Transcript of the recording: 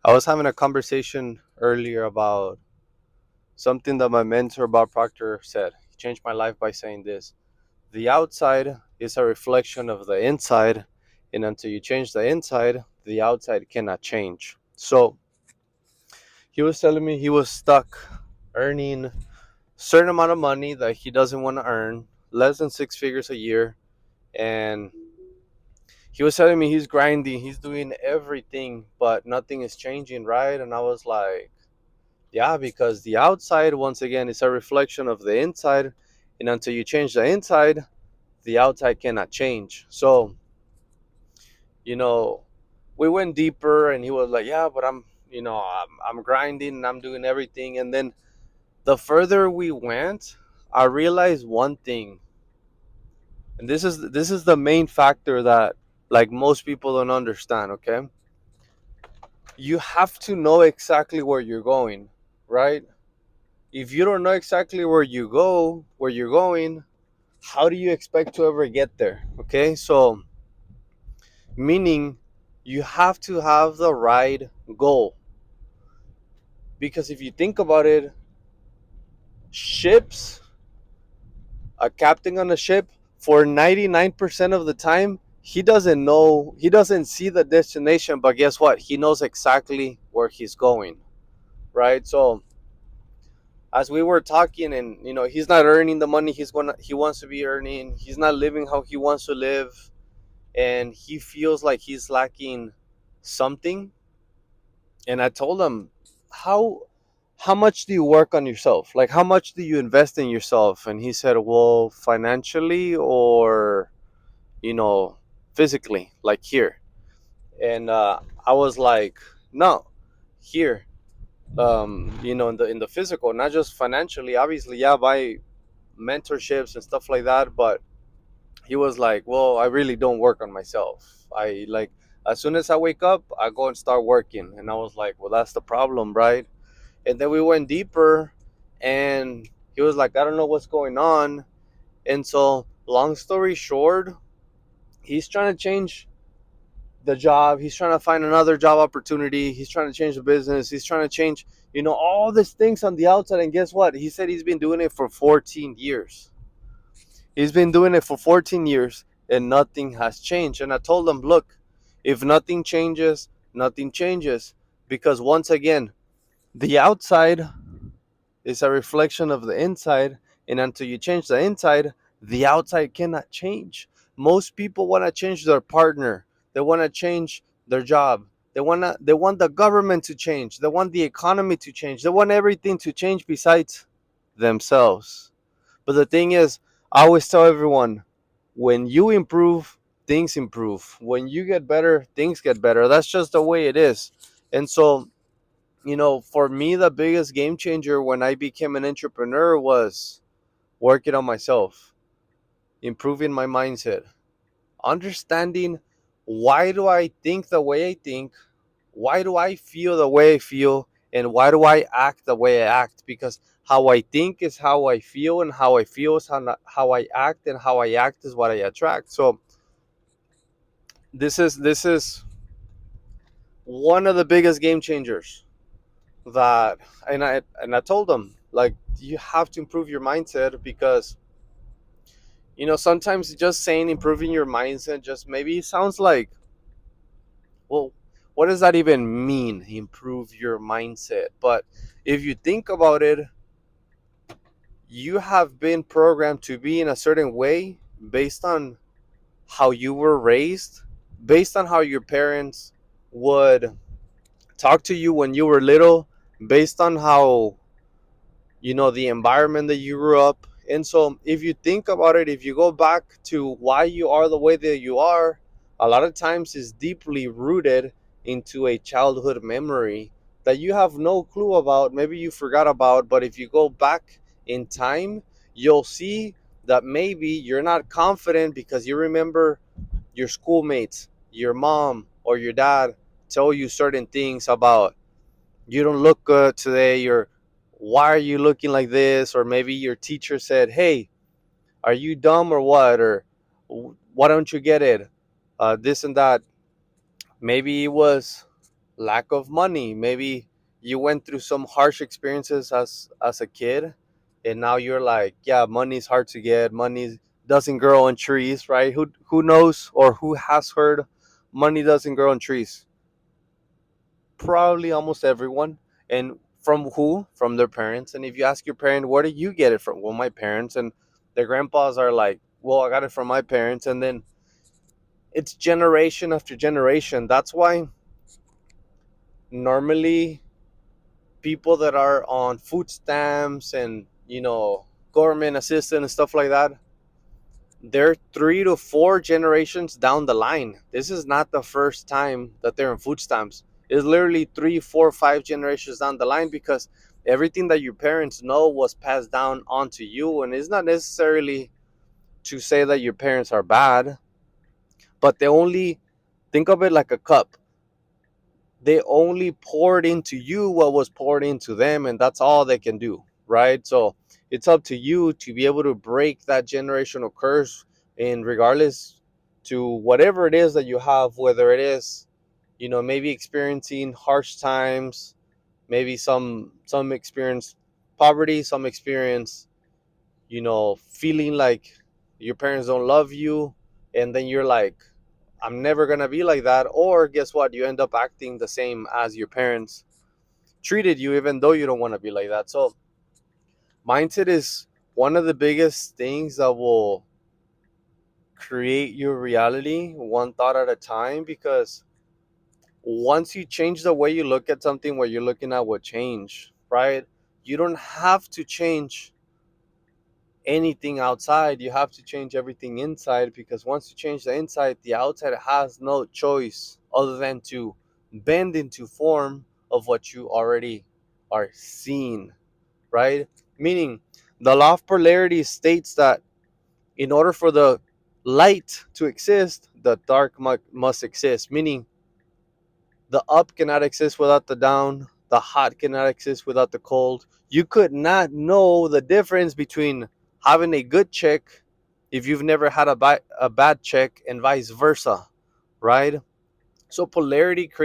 I was having a conversation earlier about something that my mentor, Bob Proctor, said. He changed my life by saying this: the outside is a reflection of the inside, and until you change the inside, the outside cannot change. So he was telling me he was stuck earning a certain amount of money that he doesn't want to earn, less than six figures a year. And he was telling me he's grinding, he's doing everything, but nothing is changing, right? And I was like, yeah, because the outside, once again, is a reflection of the inside. And until you change the inside, the outside cannot change. So, you know, we went deeper and he was like, yeah, but I'm grinding and I'm doing everything. And then the further we went, I realized one thing. And this is the main factor that like most people don't understand, okay? You have to know exactly where you're going, right? If you don't know exactly where you're going, how do you expect to ever get there? Okay, so meaning you have to have the right goal, because if you think about it, ships, a captain on a ship, for 99% of the time, he doesn't see the destination, but guess what? He knows exactly where he's going, right? So as we were talking, and he's not earning the money he wants to be earning, he's not living how he wants to live, and he feels like he's lacking something. And I told him, how how much do you work on yourself? Like, how much do you invest in yourself? And he said, well, financially, or you know physically, like here. And I was like, no, here, in the physical, not just financially. Obviously, yeah, buy mentorships and stuff like that. But he was like, well, I really don't work on myself. I like, as soon as I wake up, I go and start working. And I was like, well, that's the problem, right? And then we went deeper, and he was like, I don't know what's going on. And so, long story short, he's trying to change the job. He's trying to find another job opportunity. He's trying to change the business. He's trying to change, all these things on the outside. And guess what? He said he's been doing it for 14 years. He's been doing it for 14 years and nothing has changed. And I told him, look, if nothing changes, nothing changes. Because once again, the outside is a reflection of the inside. And until you change the inside, the outside cannot change. Most people want to change their partner. They want to change their job. They want the government to change. They want the economy to change. They want everything to change besides themselves. But the thing is, I always tell everyone, when you improve, things improve. When you get better, things get better. That's just the way it is. And so, for me, the biggest game changer when I became an entrepreneur was working on myself, improving my mindset, understanding, why do I think the way I think, why do I feel the way I feel, and why do I act the way I act? Because how I think is how I feel, and how I feel is how I act, and how I act is what I attract. So this is one of the biggest game changers that, and I told them, like, you have to improve your mindset, because sometimes just saying improving your mindset just maybe sounds like, well, what does that even mean, improve your mindset? But if you think about it, you have been programmed to be in a certain way based on how you were raised, based on how your parents would talk to you when you were little, based on how, the environment that you grew up. And so, if you think about it, if you go back to why you are the way that you are, a lot of times is deeply rooted into a childhood memory that you have no clue about, maybe you forgot about. But if you go back in time, you'll see that maybe you're not confident because you remember your schoolmates, your mom, or your dad tell you certain things about, you don't look good today, or why are you looking like this? Or maybe your teacher said, hey, are you dumb or what? Or why don't you get it? This and that. Maybe it was lack of money. Maybe you went through some harsh experiences as a kid, and now you're like, yeah, money's hard to get. Money doesn't grow on trees, right? Who knows or who has heard money doesn't grow on trees? Probably almost everyone. And from who? From their parents. And if you ask your parent, where did you get it from? Well, my parents. And their grandpas are like, well, I got it from my parents. And then it's generation after generation. That's why normally people that are on food stamps and, government assistance and stuff like that, they're 3 to 4 generations down the line. This is not the first time that they're on food stamps. It's literally 3, 4, 5 generations down the line, because everything that your parents know was passed down onto you. And it's not necessarily to say that your parents are bad, but they only, think of it like a cup. They only poured into you what was poured into them, and that's all they can do, right? So it's up to you to be able to break that generational curse, and regardless to whatever it is that you have, whether it is, maybe experiencing harsh times, maybe some experience poverty, some experience, feeling like your parents don't love you, and then you're like, I'm never gonna be like that. Or guess what? You end up acting the same as your parents treated you, even though you don't want to be like that. So mindset is one of the biggest things that will create your reality one thought at a time, because once you change the way you look at something, what you're looking at will change, right? You don't have to change anything outside. You have to change everything inside, because once you change the inside, the outside has no choice other than to bend into form of what you already are seeing, right? Meaning, the law of polarity states that in order for the light to exist, the dark must exist. Meaning, the up cannot exist without the down, the hot cannot exist without the cold. You could not know the difference between having a good chick if you've never had a bad chick, and vice versa, right? So polarity creates